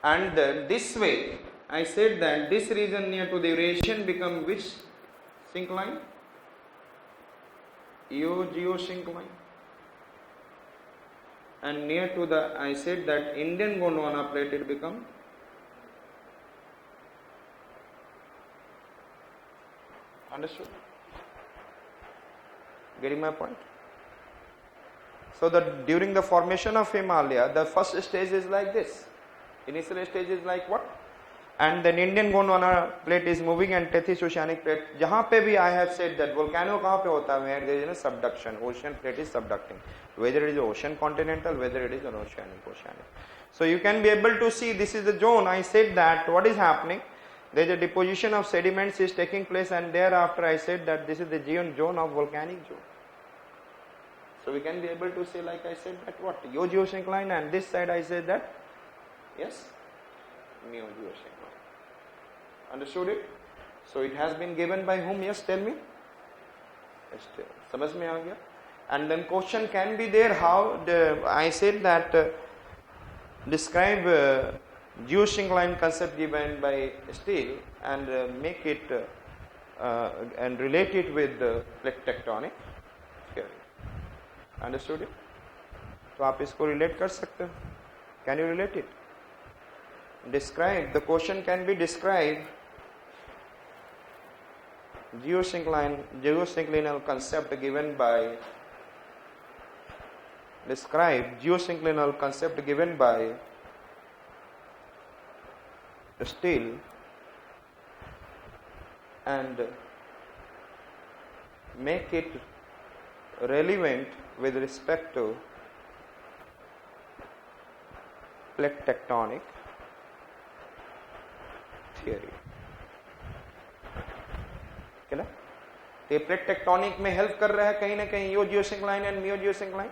and this way I said that this region near to the Eurasian become which syncline? Geosyncline. And near to the, I said that Indian Gondwana plate it become understood? Getting my point? So that during the formation of Himalaya, the first stage is like this. Initial stage is like what? And then Indian Gondwana plate is moving and Tethys oceanic plate. जहाँ पे भी I have said that volcano कहाँ पे होता है? Where there is a subduction, ocean plate is subducting. Whether it is ocean continental, whether it is an oceanic. So you can be able to see this is the zone. I said that what is happening? There is a deposition of sediments is taking place, and thereafter I said that this is the zone of volcanic zone. So we can be able to say, like I said, that what? Geosyncline, and this side I said that, yes, geosyncline. Understood it? So it has been given by whom? Yes, tell me. समझ में आ गया? And then question can be there, how I said that describe geosyncline concept given by Steele and make it and relate it with plate tectonic theory. Understood it? तो आप इसको relate कर सकते हो? Can you relate it? Describe, the question can be described geosynclinal concept given by, describe geosynclinal concept given by Steele and make it relevant with respect to plate tectonic theory. क्या? ये plate tectonic में help कर रहा है कहीं ना कहीं, eugeosyncline and miogeosyncline.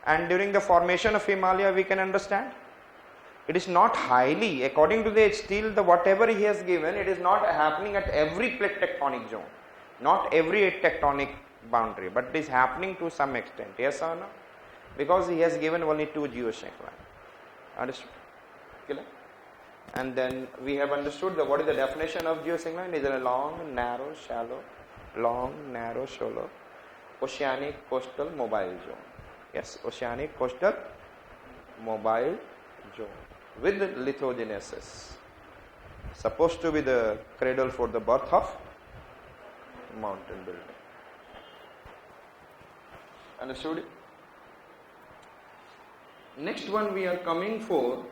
And during the formation of Himalaya, we can understand it is not highly, according to the Steele, the whatever he has given, it is not happening at every plate tectonic zone, not every tectonic boundary, but it is happening to some extent. Yes or no? Because he has given only two geosyncline. Understood? Clear? And then we have understood what is the definition of geosyncline. It is a long, narrow, shallow, oceanic, coastal, mobile zone. Yes, oceanic, coastal, mobile zone with lithogenesis, supposed to be the cradle for the birth of mountain building. Understood it? Next one we are coming for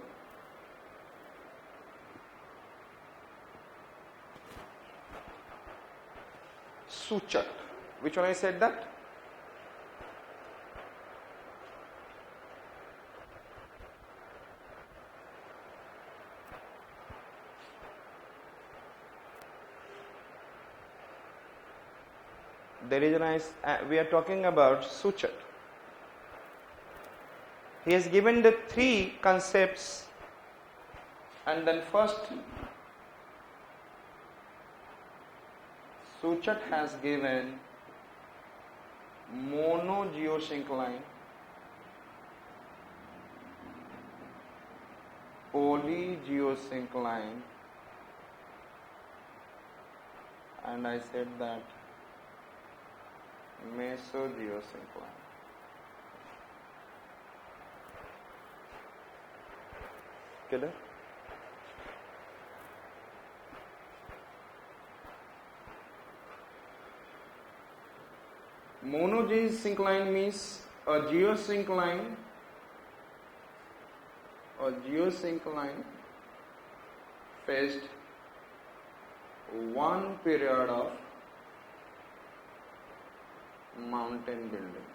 Suchat. Which one I said that? There is a nice, we are talking about Suchat. He has given the three concepts, and then first Suchat has given monogeosyncline, polygeosyncline, and I said that mesogeosyncline. Clear? Monogeosyncline means a geosyncline faced one period of mountain building.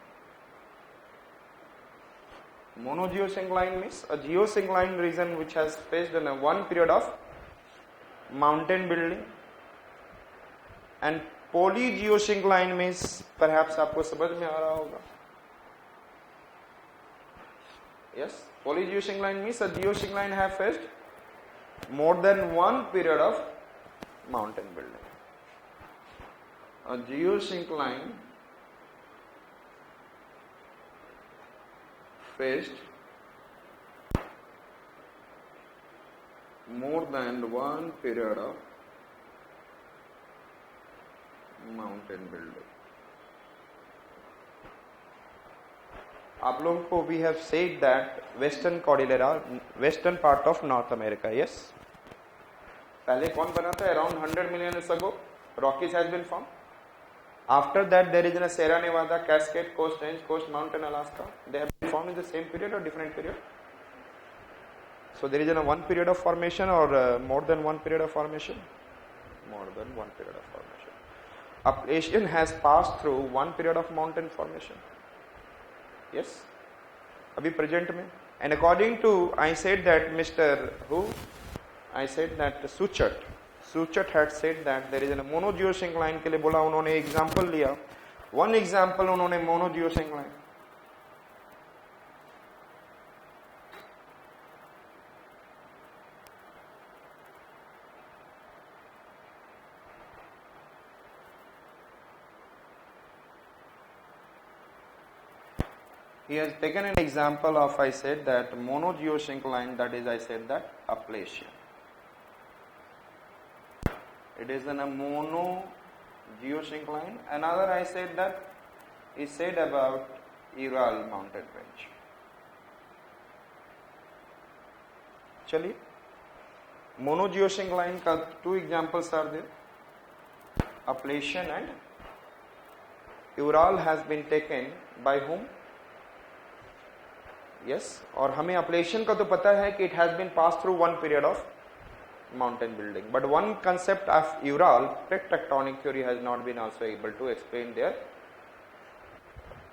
Monogeosyncline means a geosyncline region which has faced in a one period of mountain building, and polygeosyncline means, perhaps आपको समझ में आ रहा होगा. Yes, polygeosyncline means a geosyncline have faced more than one period of mountain building. A geosyncline faced more than one period of mountain building. आप लोगों को we have said that western cordillera, western part of North America, yes. पहले कौन बना था? Around 100 million years ago, Rockies has been formed. After that, there is a Sierra Nevada, Cascade, Coast Range, Coast Mountain, Alaska. They have been formed in the same period or different period? So there is a one period of formation or more than one period of formation? More than one period of formation. Appalachian has passed through one period of mountain formation. Yes? Abhi present mein. And according to, I said that Mr. who? I said that Suchat had said that there is a monogeosyncline के लिए बोला उन्होंने example लिया. One example उन्होंने monogeosyncline. He has taken an example of, I said that monogeosyncline, that is I said that Appalachian. It is in a monogeosyncline. Another I said that is said about Ural mountain range. चलिए, monogeosyncline का two examples are there. Appalachian and Ural has been taken by whom? Yes, और हमें Appalachian का तो पता है कि it has been passed through one period of mountain building, but one concept of Ural, plate tectonic theory has not been also able to explain their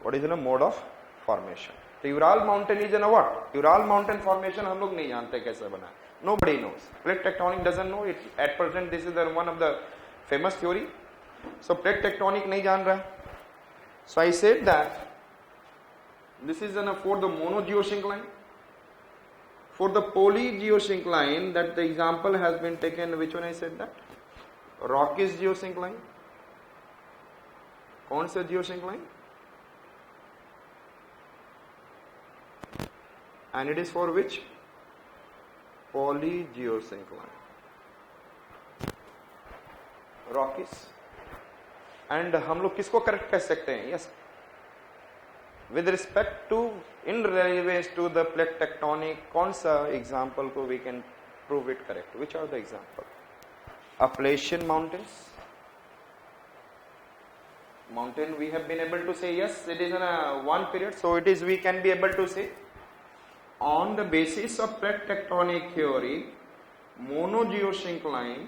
what is in a mode of formation. तो Ural mountain is in a what? Ural mountain formation हम लोग नहीं जानते कैसे बना. Nobody knows. Plate tectonic doesn't know it. At present, this is the one of the famous theory. So plate tectonic नहीं जान रहा. So I said that this is for the monogeosyncline. For the polygeosyncline, that the example has been taken, which one I said that? Rockies geosyncline. कौन सा geosyncline? And it is for which? Polygeosyncline. Rockies. And हम लोग किसको correct कर सकते हैं? Yes. With respect to in relations to the plate tectonic, कौन सा example को we can prove it correct? Which are the example? Appalachian mountains. Mountain we have been able to say yes, it is in a one period, so it is we can be able to say on the basis of plate tectonic theory, monogeosyncline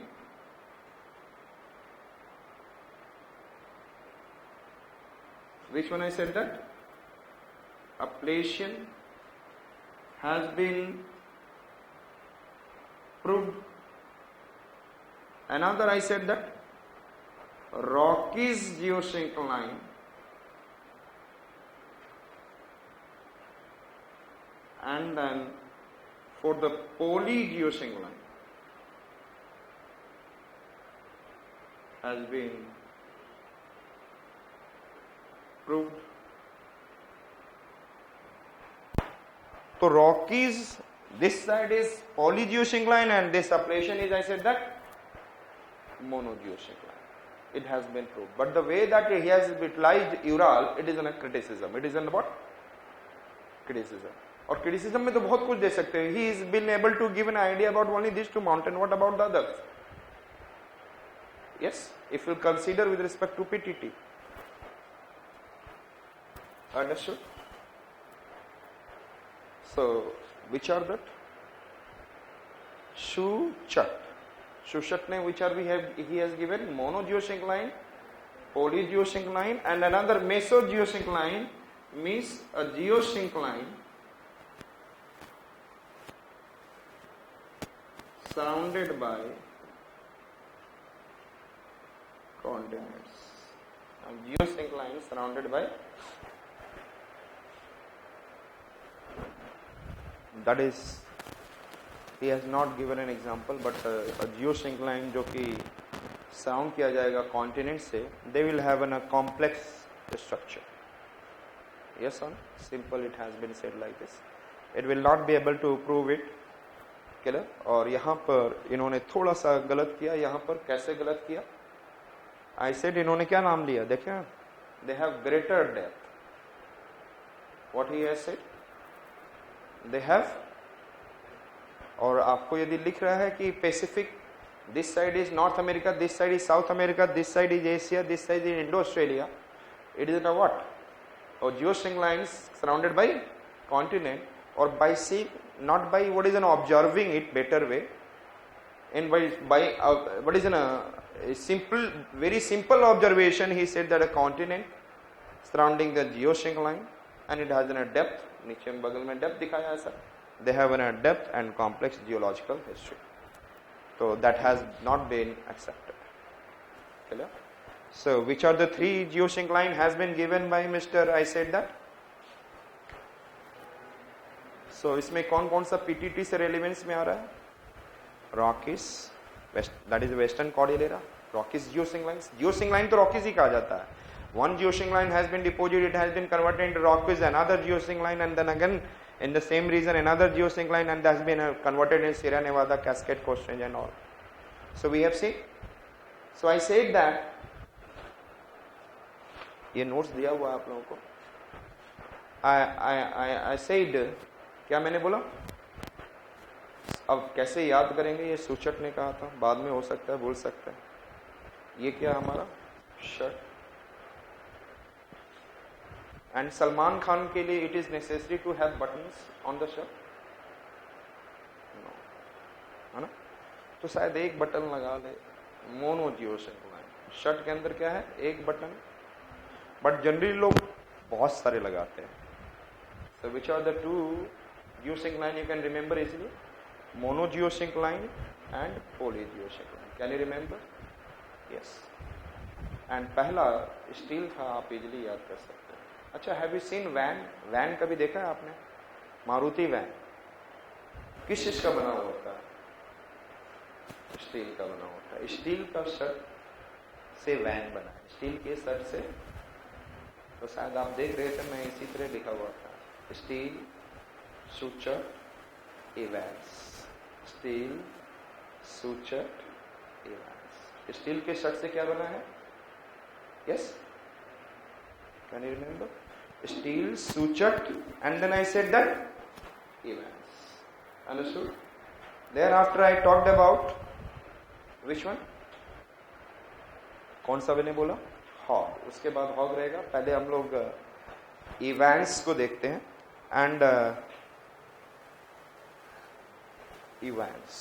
which one I said that? Appalachian has been proved. Another I said that Rockies geosyncline and then for the polygeosyncline has been proved. So Rockies, this side is polygeosyncline and this Appalachian is, I said that, monogeosyncline. It has been proved. But the way that he has utilized Ural, it is in a criticism. It is in what? Criticism. और criticism में तो बहुत कुछ दे सकते हैं. He has been able to give an idea about only these two mountains. What about the others? Yes, if you consider with respect to PTT. Understood? So, which are that? Suchat. Suchat ne which are we have? He has given monogeosyncline, polygeosyncline, and another mesogeosyncline means a geosyncline surrounded by continents. Geosyncline surrounded by, that is, he has not given an example, but a geosyncline जो कि surround किया जाएगा continent से, they will have a complex structure. Yes or no? Simple, it has been said like this. It will not be able to prove it clear. और यहाँ पर इन्होंने थोड़ा सा गलत किया, यहाँ पर कैसे गलत किया, आई सेड इन्होंने क्या नाम लिया, देखिए they have greater depth, what he has said they have, और आपको यदि लिख रहा है कि Pacific, this side is north America, this side is south America, this side is Asia, this side is Indo Australia, it is a what, or geostring lines surrounded by continent, or by sea, not by what is an observing it better way, and by what is a simple, very simple observation, he said that a continent surrounding the geostring line and it has a depth, नीचे में बगल में depth दिखाया है sir, they have a depth and complex geological history, so that has not been accepted, clear. So which are the three geosync line has been given by Mr. I said that. So इसमें कौन कौन सा PTT से relevance में आ रहा है, Rockies, that is western Cordillera, Rockies geosync lines, geosync line तो Rockies ही कहा जाता है, one geosync line has been deposited, it has been converted into rockies, another geosync line, and then again in the same region another geosync line, and that has been converted in Sierra Nevada, Cascade Coast Range and all. So we have seen, so I said that, ये notes दिया हुआ है आप लोगों को, I said, क्या मैंने बोला, अब कैसे याद करेंगे, ये सूचक ने कहा था, बाद में हो सकता है भूल सकता है, ये क्या हमारा शर्ट, एंड सलमान खान के लिए it is necessary to have buttons on the shirt, है ना, तो शायद एक बटन लगा ले, मोनो जियोसिंक लाइन, शर्ट के अंदर क्या है, एक बटन, बट जनरली लोग बहुत सारे लगाते हैं. So which are the two geosync line you can remember easily? Mono geosync line and poly geosync line. Can you remember? Yes. And पहला स्टील था, आप इजिली याद कर सकते हैं. अच्छा, have you seen van? Van कभी देखा है आपने? मारुति वैन किस चीज का बना हुआ होता है? स्टील का बना होता है. स्टील का शर्ट से वैन बना है, स्टील के शर्ट से. तो शायद आप देख रहे थे, मैं इसी तरह लिखा हुआ था, स्टील सूचक इवेंट्स, स्टील सूचक इवेंट्स. स्टील के शर्ट से क्या बना है? Yes, can you remember? Steel सूचक, and then I said that events. Understood? Thereafter I talked about which one? कौन सा मैंने बोला? हॉग. उसके बाद हॉग रहेगा. पहले हम लोग इवेंट्स को देखते हैं. एंड इवेंट्स,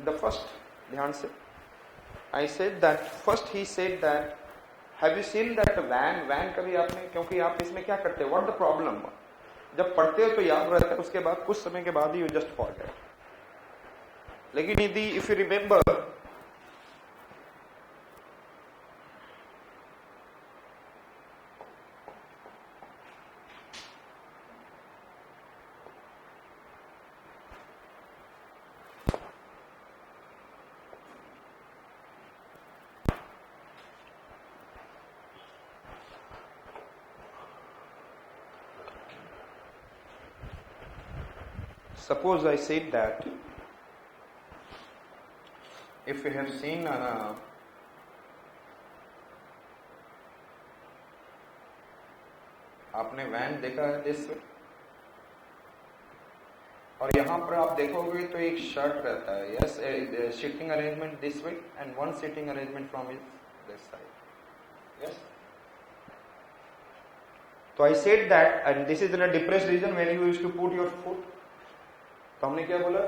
द फर्स्ट, ध्यान से, I said that first he said that, have you seen that van? Van कभी आपने, क्योंकि आप इसमें क्या करते हो, व्हाट द प्रॉब्लम, जब पढ़ते हो तो याद रहता है, उसके बाद कुछ समय के बाद ही यू जस्ट फॉरगेट. लेकिन यदि if you remember, suppose I said that if you have seen आपने वैन देखा है दिस वे, और यहां पर आप देखोगे तो एक शर्ट रहता है. Yes, seating arrangement this way and one seating arrangement from this side. Yes, तो I said that, and this is in a depressed region when you used to put your foot. तो हमने क्या बोला?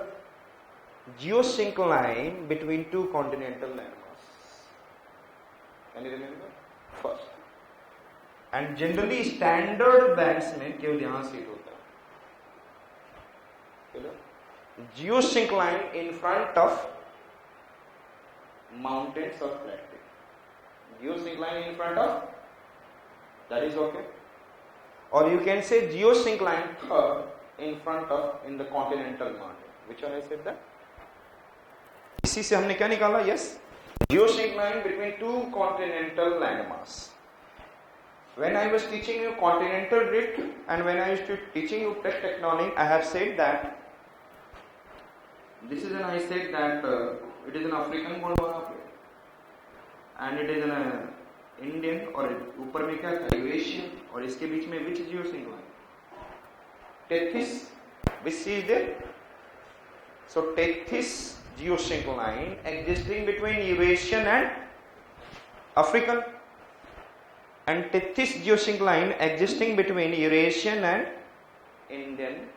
Geosyncline between two continental landmass. Can you remember? First, and generally standard bands में केवल यहां seat होता है. Geosyncline in front of mountains of प्लेटिक. Geosyncline in front of, that is okay. और you can say geosyncline third in front of in the continental mountain. Which one I said that? इसी से हमने क्या निकाला? Yes, geosync line between two continental landmass. When I was teaching you continental drift and when I used to teaching you plate tectonic, I have said that this is an I said that it is an African Gondwana plate and it is an Indian और ऊपर में क्या था Eurasian और इसके बीच में which geosyncline? Tethys, which sea is there? So Tethys geosyncline existing between Eurasian and African, and Tethys geosyncline existing between Eurasian and Indian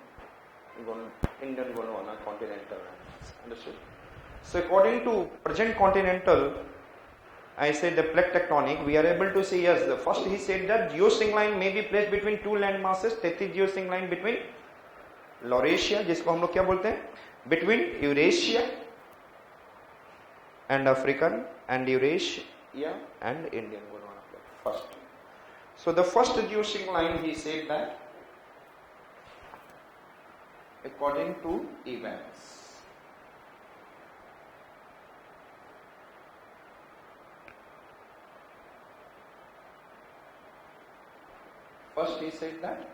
Gondwana continental. Understood? So according to present continental, I said the plate tectonic, we are able to see yes. The first he said that geosyncline may be placed between two land masses. Tethys geosyncline between Laurasia, जिसको हम लोग क्या बोलते हैं? Between Eurasia and African and Eurasia and Indian Gondwana plate. First. So the first geosyncline he said that according to Evans. First he said that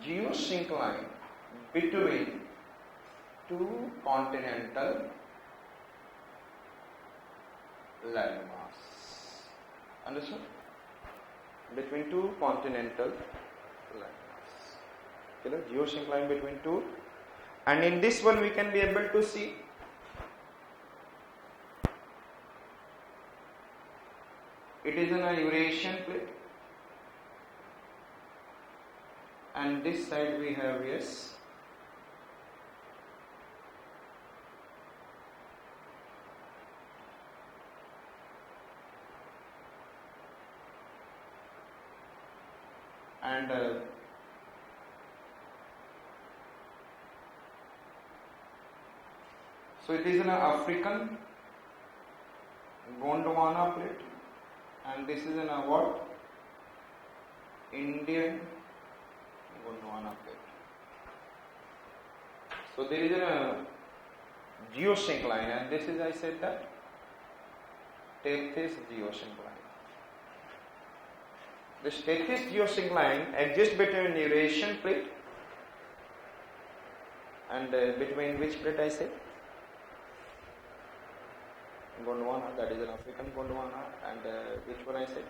geosyncline between two continental landmass. Understood? Between two continental landmass. Okay, geosyncline between two, and in this one we can be able to see it is an Eurasian plate. And this side we have yes and so it is an African Gondwana plate and this is an what? Indian Gondwana plate. So there is a geosyncline and this is I said that Tethys geosyncline. This Tethys geosyncline exists between Eurasian plate and between which plate I said? Gondwana, that is an African Gondwana, and which one I said?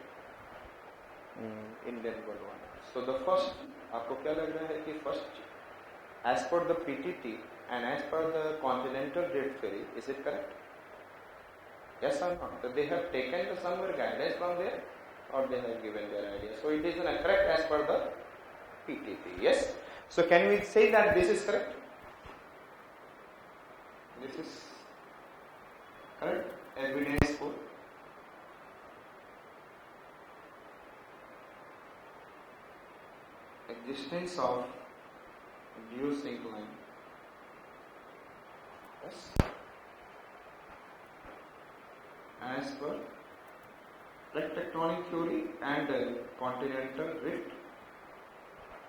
Indian Gondwana. So the first, आपको क्या लग रहा है कि first, as per the PTT and as per the continental drift theory, is it correct? Yes or not? So they have taken the somewhere guidance from there, or they have given their idea. So it is correct as per the PTT. Yes. So can we say that this is correct? This is correct evidence for existence of geosyncline. Yes. As per plate tectonic theory and continental drift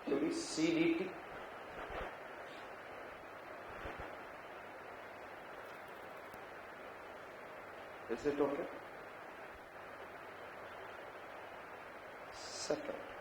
theory CDT. Is it okay? Second.